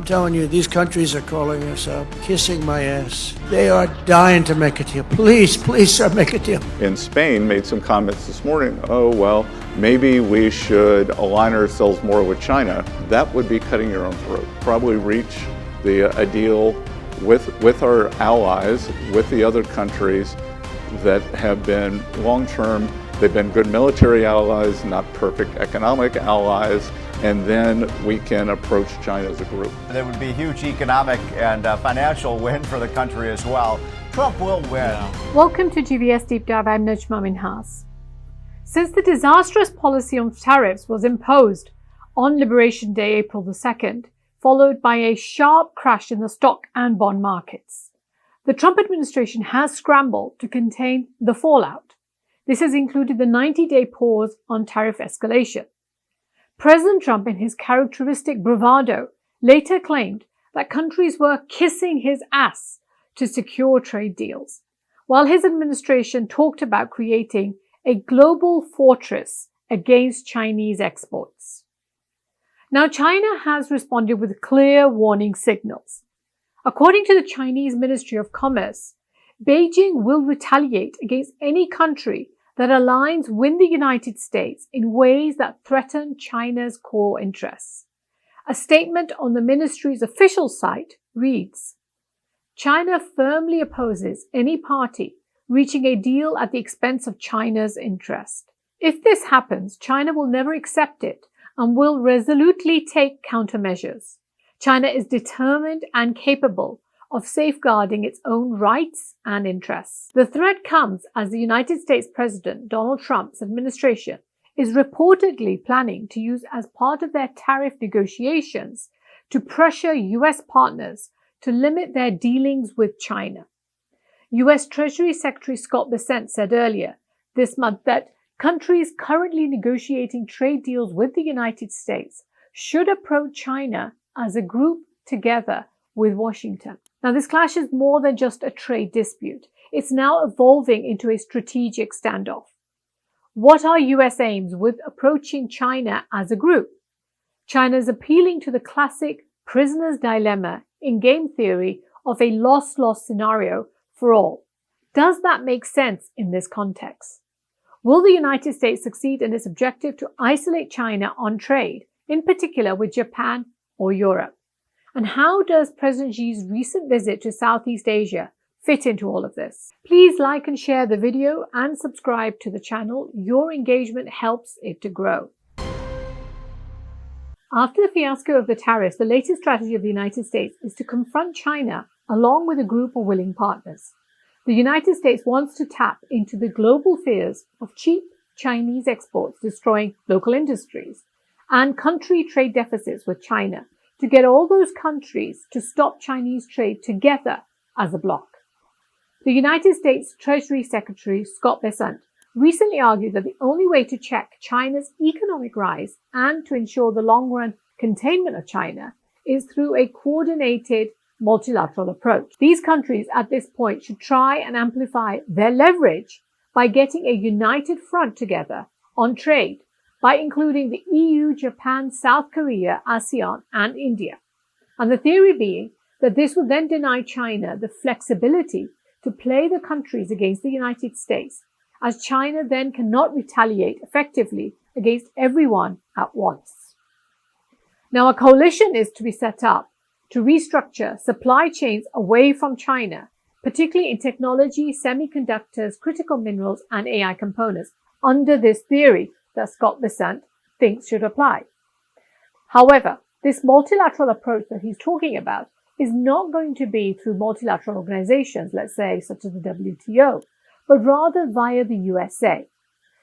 telling you, these countries are calling us up, kissing my ass. They are dying to make a deal. Please, please, sir, make a deal. In Spain, made some comments this morning, oh, well, maybe we should align ourselves more with China. That would be cutting your own throat. Probably reach a deal with our allies, with the other countries that have been long-term. They've been good military allies, not perfect economic allies, and then we can approach China as a group. There would be a huge economic and financial win for the country as well. Trump will win. Yeah. Welcome to GVS Deep Dive. I'm Najma Minhas. Since the disastrous policy on tariffs was imposed on Liberation Day, April the 2nd, followed by a sharp crash in the stock and bond markets, the Trump administration has scrambled to contain the fallout. This has included the 90-day pause on tariff escalation. President Trump, in his characteristic bravado, later claimed that countries were kissing his ass to secure trade deals, while his administration talked about creating a global fortress against Chinese exports. Now, China has responded with clear warning signals. According to the Chinese Ministry of Commerce, Beijing will retaliate against any country that aligns with the United States in ways that threaten China's core interests. A statement on the ministry's official site reads, China firmly opposes any party reaching a deal at the expense of China's interest. If this happens, China will never accept it and will resolutely take countermeasures. China is determined and capable of safeguarding its own rights and interests. The threat comes as the United States President Donald Trump's administration is reportedly planning to use as part of their tariff negotiations to pressure U.S. partners to limit their dealings with China. U.S. Treasury Secretary Scott Bessent said earlier this month that countries currently negotiating trade deals with the United States should approach China as a group together with Washington. Now, this clash is more than just a trade dispute. It's now evolving into a strategic standoff. What are U.S. aims with approaching China as a group? China is appealing to the classic prisoner's dilemma in game theory of a loss-loss scenario for all. Does that make sense in this context? Will the United States succeed in its objective to isolate China on trade, in particular with Japan or Europe? And how does President Xi's recent visit to Southeast Asia fit into all of this? Please like and share the video and subscribe to the channel. Your engagement helps it to grow. After the fiasco of the tariffs, the latest strategy of the United States is to confront China along with a group of willing partners. The United States wants to tap into the global fears of cheap Chinese exports destroying local industries and country trade deficits with China, to get all those countries to stop Chinese trade together as a bloc. The United States Treasury Secretary Scott Bessent recently argued that the only way to check China's economic rise and to ensure the long-run containment of China is through a coordinated multilateral approach. These countries at this point should try and amplify their leverage by getting a united front together on trade, by including the EU, Japan, South Korea, ASEAN, and India. And the theory being that this would then deny China the flexibility to play the countries against the United States, as China then cannot retaliate effectively against everyone at once. Now, a coalition is to be set up to restructure supply chains away from China, particularly in technology, semiconductors, critical minerals, and AI components, under this theory that Scott Bessent thinks should apply. However, this multilateral approach that he's talking about is not going to be through multilateral organizations, let's say, such as the WTO, but rather via the USA.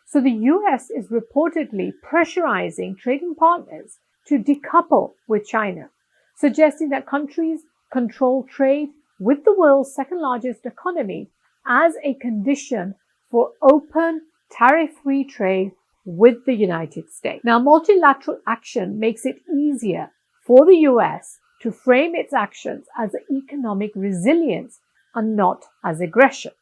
So the US is reportedly pressurizing trading partners to decouple with China, suggesting that countries control trade with the world's second largest economy as a condition for open, tariff-free trade with the United States. Now, multilateral action makes it easier for the US to frame its actions as economic resilience and not as aggression.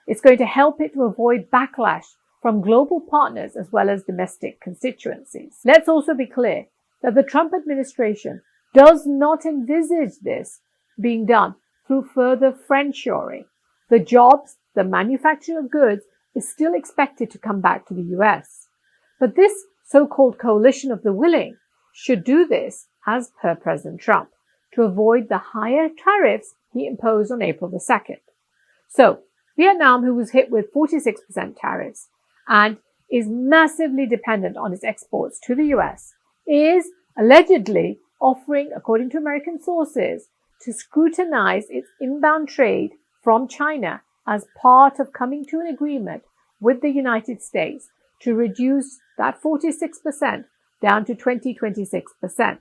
It's going to help it to avoid backlash from global partners as well as domestic constituencies. Let's also be clear that the Trump administration does not envisage this being done through further friendshoring. The jobs, the manufacture of goods is still expected to come back to the US. But this so-called coalition of the willing should do this, as per President Trump, to avoid the higher tariffs he imposed on April the 2nd. So, Vietnam, who was hit with 46% tariffs and is massively dependent on its exports to the US, is allegedly offering, according to American sources, to scrutinize its inbound trade from China as part of coming to an agreement with the United States to reduce that 46% down to 26%.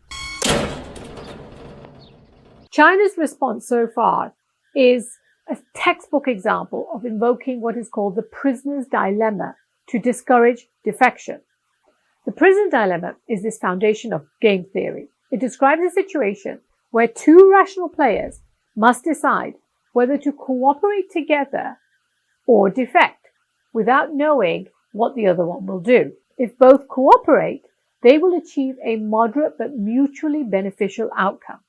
China's response so far is a textbook example of invoking what is called the prisoner's dilemma to discourage defection. The prisoner's dilemma is this foundation of game theory. It describes a situation where two rational players must decide whether to cooperate together or defect without knowing what the other one will do. If both cooperate, they will achieve a moderate but mutually beneficial outcome.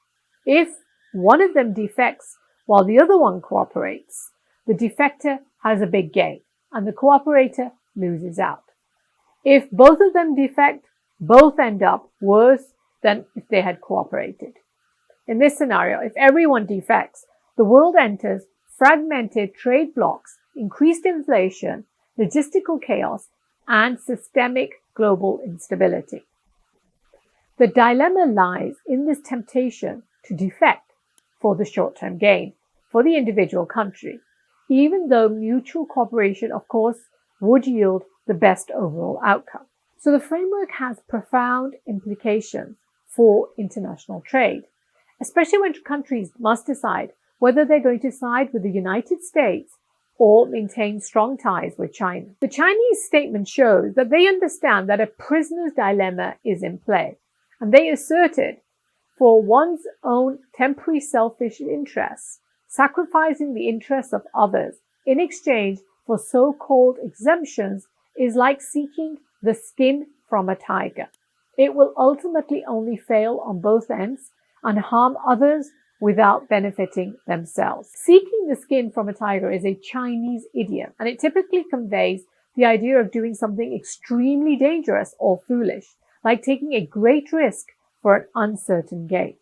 If one of them defects while the other one cooperates, the defector has a big gain and the cooperator loses out. If both of them defect, both end up worse than if they had cooperated. In this scenario, if everyone defects, the world enters fragmented trade blocs, increased inflation, logistical chaos, and systemic global instability. The dilemma lies in this temptation to defect for the short-term gain for the individual country, even though mutual cooperation, of course, would yield the best overall outcome. So the framework has profound implications for international trade, especially when countries must decide whether they're going to side with the United States or maintain strong ties with China. The Chinese statement shows that they understand that a prisoner's dilemma is in play, and they asserted for one's own temporary selfish interests, sacrificing the interests of others in exchange for so-called exemptions is like seeking the skin from a tiger. It will ultimately only fail on both ends and harm others without benefiting themselves. Seeking the skin from a tiger is a Chinese idiom, and it typically conveys the idea of doing something extremely dangerous or foolish, like taking a great risk for an uncertain gain.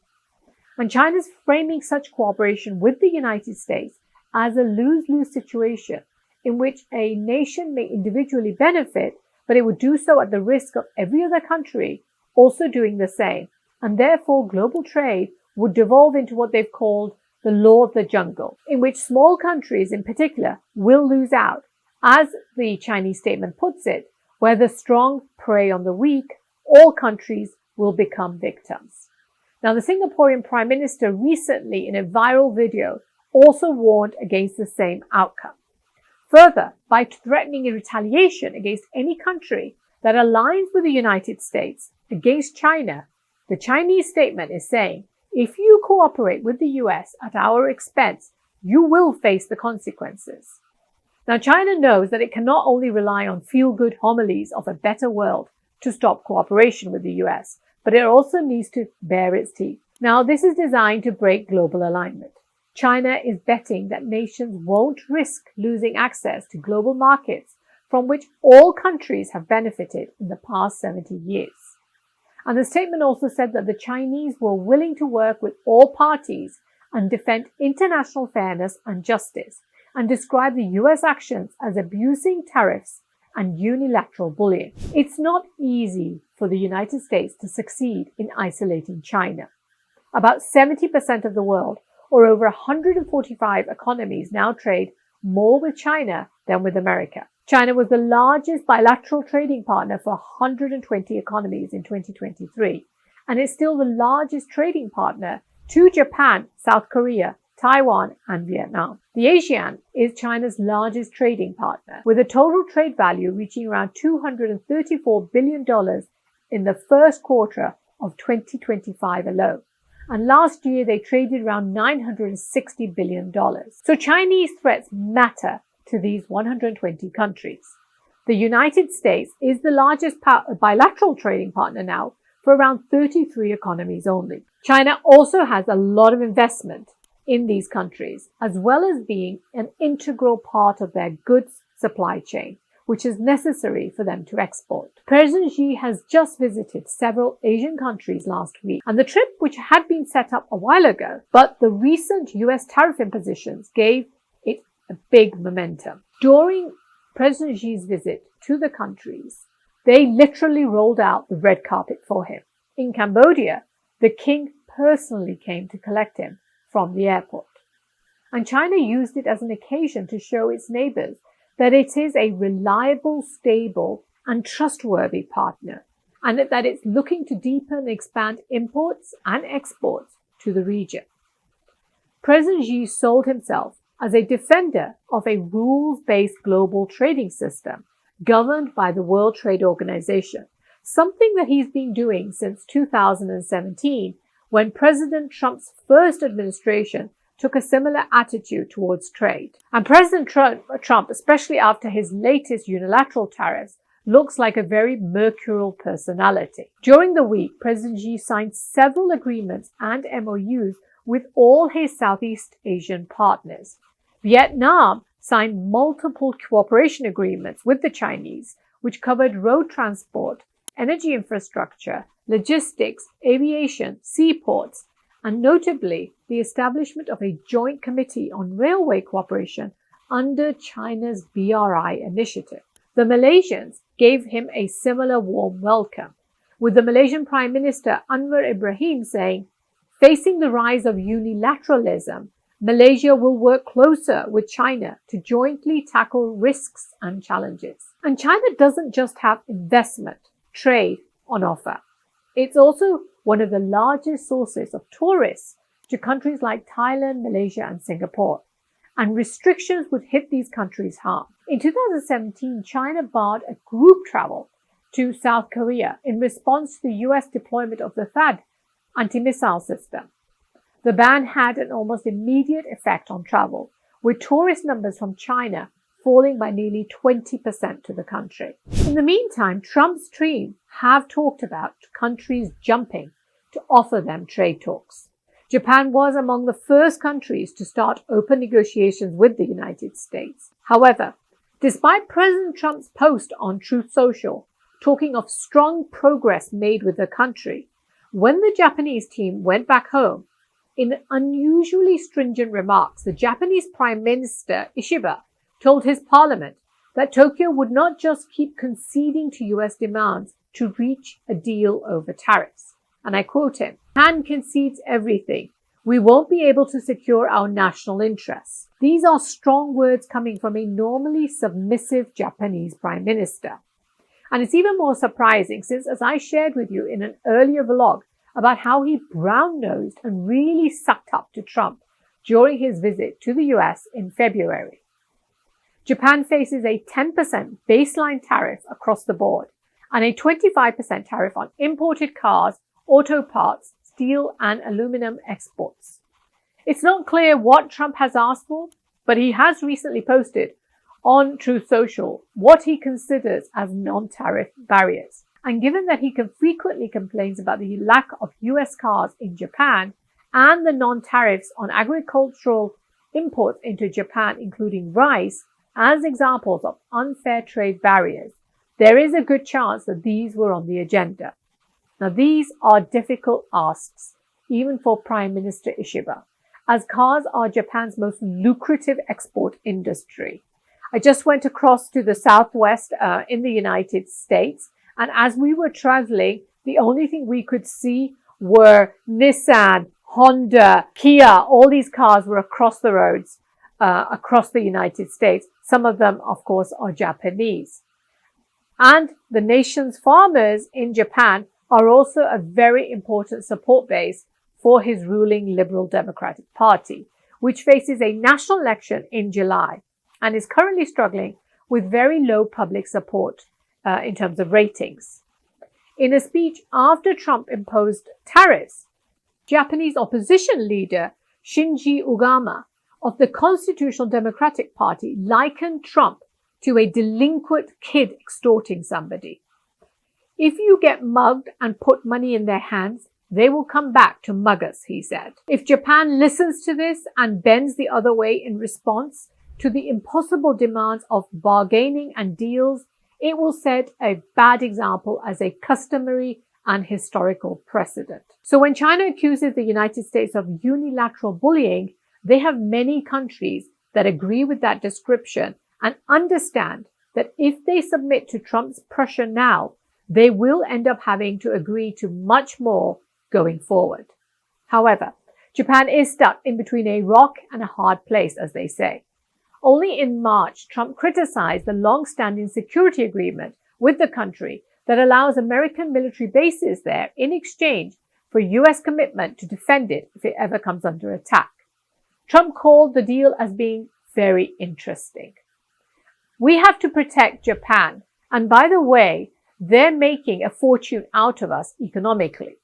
And China's framing such cooperation with the United States as a lose-lose situation in which a nation may individually benefit, but it would do so at the risk of every other country also doing the same. And therefore, global trade would devolve into what they've called the law of the jungle, in which small countries in particular will lose out. As the Chinese statement puts it, where the strong prey on the weak, all countries will become victims. Now, the Singaporean Prime Minister recently, in a viral video, also warned against the same outcome. Further, by threatening a retaliation against any country that aligns with the United States against China, the Chinese statement is saying, if you cooperate with the US at our expense, you will face the consequences. Now, China knows that it cannot only rely on feel-good homilies of a better world to stop cooperation with the US, but it also needs to bare its teeth. Now, this is designed to break global alignment. China is betting that nations won't risk losing access to global markets from which all countries have benefited in the past 70 years. And the statement also said that the Chinese were willing to work with all parties and defend international fairness and justice, and described the US actions as abusing tariffs and unilateral bullying. It's not easy for the United States to succeed in isolating China. About 70% of the world, or over 145 economies, now trade more with China than with America. China was the largest bilateral trading partner for 120 economies in 2023, and is still the largest trading partner to Japan, South Korea, Taiwan, and Vietnam. The ASEAN is China's largest trading partner, with a total trade value reaching around $234 billion in the first quarter of 2025 alone. And last year, they traded around $960 billion. So Chinese threats matter to these 120 countries. The United States is the largest bilateral trading partner now for around 33 economies only. China also has a lot of investment in these countries, as well as being an integral part of their goods supply chain, which is necessary for them to export. President Xi has just visited several Asian countries last week, and the trip, which had been set up a while ago, but the recent US tariff impositions gave it a big momentum. During President Xi's visit to the countries, they literally rolled out the red carpet for him. In Cambodia, the king personally came to collect him from the airport. And China used it as an occasion to show its neighbors that it is a reliable, stable, and trustworthy partner, and that it's looking to deepen and expand imports and exports to the region. President Xi sold himself as a defender of a rules-based global trading system governed by the World Trade Organization, something that he's been doing since 2017, when President Trump's first administration took a similar attitude towards trade. And President Trump, especially after his latest unilateral tariffs, looks like a very mercurial personality. During the week, President Xi signed several agreements and MOUs with all his Southeast Asian partners. Vietnam signed multiple cooperation agreements with the Chinese, which covered road transport, energy infrastructure, logistics, aviation, seaports, and notably the establishment of a joint committee on railway cooperation under China's BRI initiative. The Malaysians gave him a similar warm welcome, with the Malaysian Prime Minister Anwar Ibrahim saying, "Facing the rise of unilateralism, Malaysia will work closer with China to jointly tackle risks and challenges." And China doesn't just have investment, trade on offer. It's also one of the largest sources of tourists to countries like Thailand, Malaysia, and Singapore. And restrictions would hit these countries hard. In 2017, China barred a group travel to South Korea in response to the US deployment of the THAAD anti-missile system. The ban had an almost immediate effect on travel, with tourist numbers from China falling by nearly 20% to the country. In the meantime, Trump's team have talked about countries jumping to offer them trade talks. Japan was among the first countries to start open negotiations with the United States. However, despite President Trump's post on Truth Social talking of strong progress made with the country, when the Japanese team went back home, in unusually stringent remarks, the Japanese Prime Minister Ishiba told his parliament that Tokyo would not just keep conceding to US demands to reach a deal over tariffs. And I quote him, "Japan concedes everything. We won't be able to secure our national interests." These are strong words coming from a normally submissive Japanese Prime Minister. And it's even more surprising since, as I shared with you in an earlier vlog about how he brown-nosed and really sucked up to Trump during his visit to the US in February. Japan faces a 10% baseline tariff across the board and a 25% tariff on imported cars, auto parts, steel, and aluminum exports. It's not clear what Trump has asked for, but he has recently posted on Truth Social what he considers as non-tariff barriers. And given that he frequently complains about the lack of US cars in Japan and the non-tariffs on agricultural imports into Japan, including rice, as examples of unfair trade barriers, there is a good chance that these were on the agenda. Now, these are difficult asks, even for Prime Minister Ishiba, as cars are Japan's most lucrative export industry. I just went across to the Southwest in the United States, and as we were traveling, the only thing we could see were Nissan, Honda, Kia. All these cars were across the roads, across the United States. Some of them, of course, are Japanese. And the nation's farmers in Japan are also a very important support base for his ruling Liberal Democratic Party, which faces a national election in July and is currently struggling with very low public support in terms of ratings. In a speech after Trump imposed tariffs, Japanese opposition leader Shinji Ogama of the Constitutional Democratic Party likened Trump to a delinquent kid extorting somebody. If you get mugged and put money in their hands, they will come back to mug us, he said. If Japan listens to this and bends the other way in response to the impossible demands of bargaining and deals, it will set a bad example as a customary and historical precedent. So when China accuses the United States of unilateral bullying, they have many countries that agree with that description and understand that if they submit to Trump's pressure now, they will end up having to agree to much more going forward. However, Japan is stuck in between a rock and a hard place, as they say. Only in March, Trump criticized the long-standing security agreement with the country that allows American military bases there in exchange for US commitment to defend it if it ever comes under attack. Trump called the deal as being very interesting. We have to protect Japan, and by the way, they're making a fortune out of us economically.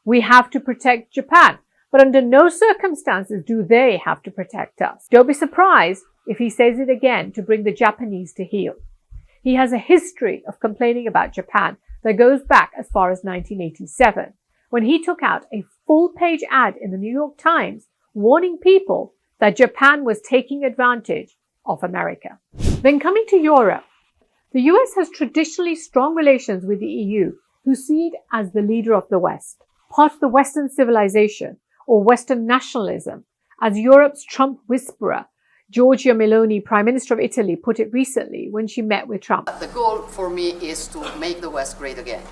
We have to protect Japan, but under no circumstances do they have to protect us. Don't be surprised if he says it again to bring the Japanese to heel. He has a history of complaining about Japan that goes back as far as 1987, when he took out a full-page ad in the New York Times warning people that Japan was taking advantage of America. Then coming to Europe, the US has traditionally strong relations with the EU, who see it as the leader of the West, part of the Western civilization or Western nationalism, as Europe's Trump whisperer, Giorgia Meloni, Prime Minister of Italy, put it recently when she met with Trump. The goal for me is to make the West great again.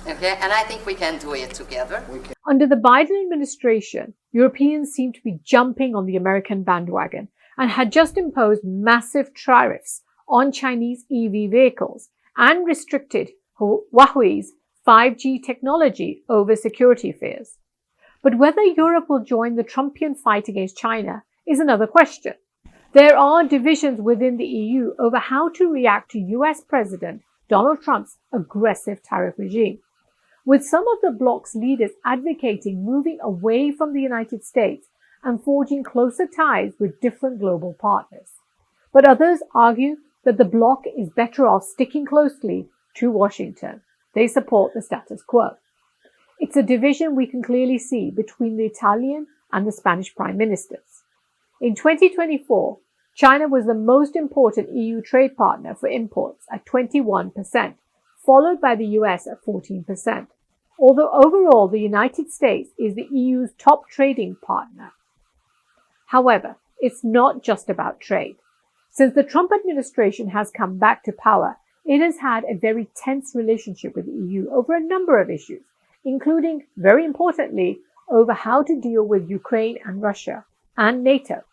Okay? And I think we can do it together. Under the Biden administration, Europeans seem to be jumping on the American bandwagon and had just imposed massive tariffs on Chinese EV vehicles and restricted Huawei's 5G technology over security fears. But whether Europe will join the Trumpian fight against China is another question. There are divisions within the EU over how to react to US President Donald Trump's aggressive tariff regime, with some of the bloc's leaders advocating moving away from the United States and forging closer ties with different global partners. But others argue that the bloc is better off sticking closely to Washington. They support the status quo. It's a division we can clearly see between the Italian and the Spanish prime ministers. In 2024, China was the most important EU trade partner for imports at 21%, followed by the US at 14%. Although overall the United States is the EU's top trading partner. However, it's not just about trade. Since the Trump administration has come back to power, it has had a very tense relationship with the EU over a number of issues, including, very importantly, over how to deal with Ukraine and Russia and NATO.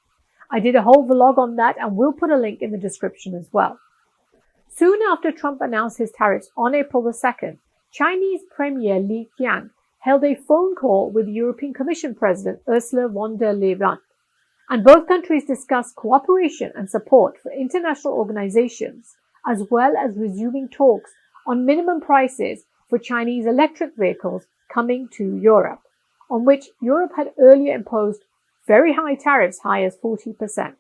I did a whole vlog on that and we'll put a link in the description as well. Soon after Trump announced his tariffs on April the 2nd, Chinese Premier Li Qiang held a phone call with European Commission President Ursula von der Leyen, and both countries discussed cooperation and support for international organizations, as well as resuming talks on minimum prices for Chinese electric vehicles coming to Europe, on which Europe had earlier imposed very high tariffs, high as 40%.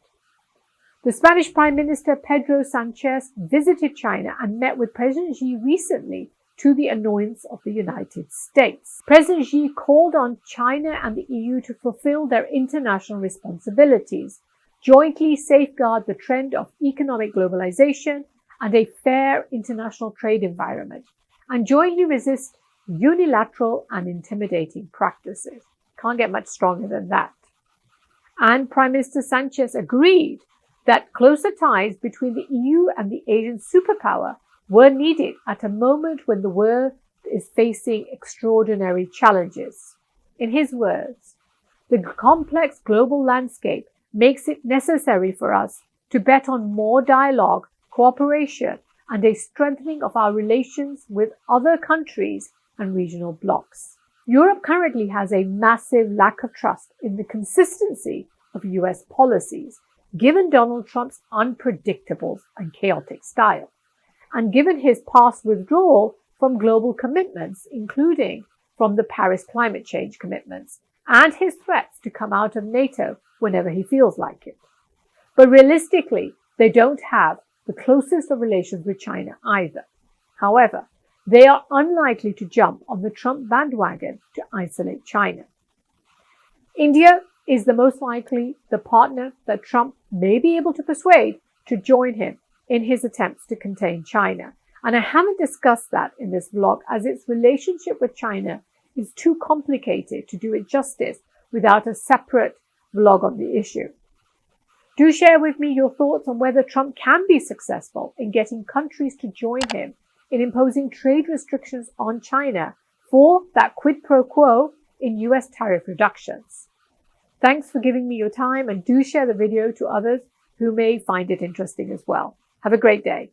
The Spanish Prime Minister Pedro Sanchez visited China and met with President Xi recently, to the annoyance of the United States. President Xi called on China and the EU to fulfill their international responsibilities, jointly safeguard the trend of economic globalization and a fair international trade environment, and jointly resist unilateral and intimidating practices. Can't get much stronger than that. And Prime Minister Sanchez agreed that closer ties between the EU and the Asian superpower were needed at a moment when the world is facing extraordinary challenges. In his words, the complex global landscape makes it necessary for us to bet on more dialogue, cooperation, and a strengthening of our relations with other countries and regional blocs. Europe currently has a massive lack of trust in the consistency of US policies, given Donald Trump's unpredictable and chaotic style, and given his past withdrawal from global commitments, including from the Paris climate change commitments, and his threats to come out of NATO whenever he feels like it. But realistically, they don't have the closest of relations with China either. However, they are unlikely to jump on the Trump bandwagon to isolate China. India is the most likely the partner that Trump may be able to persuade to join him in his attempts to contain China. And I haven't discussed that in this vlog as its relationship with China is too complicated to do it justice without a separate vlog on the issue. Do share with me your thoughts on whether Trump can be successful in getting countries to join him in imposing trade restrictions on China for that quid pro quo in US tariff reductions. Thanks for giving me your time, and do share the video to others who may find it interesting as well. Have a great day.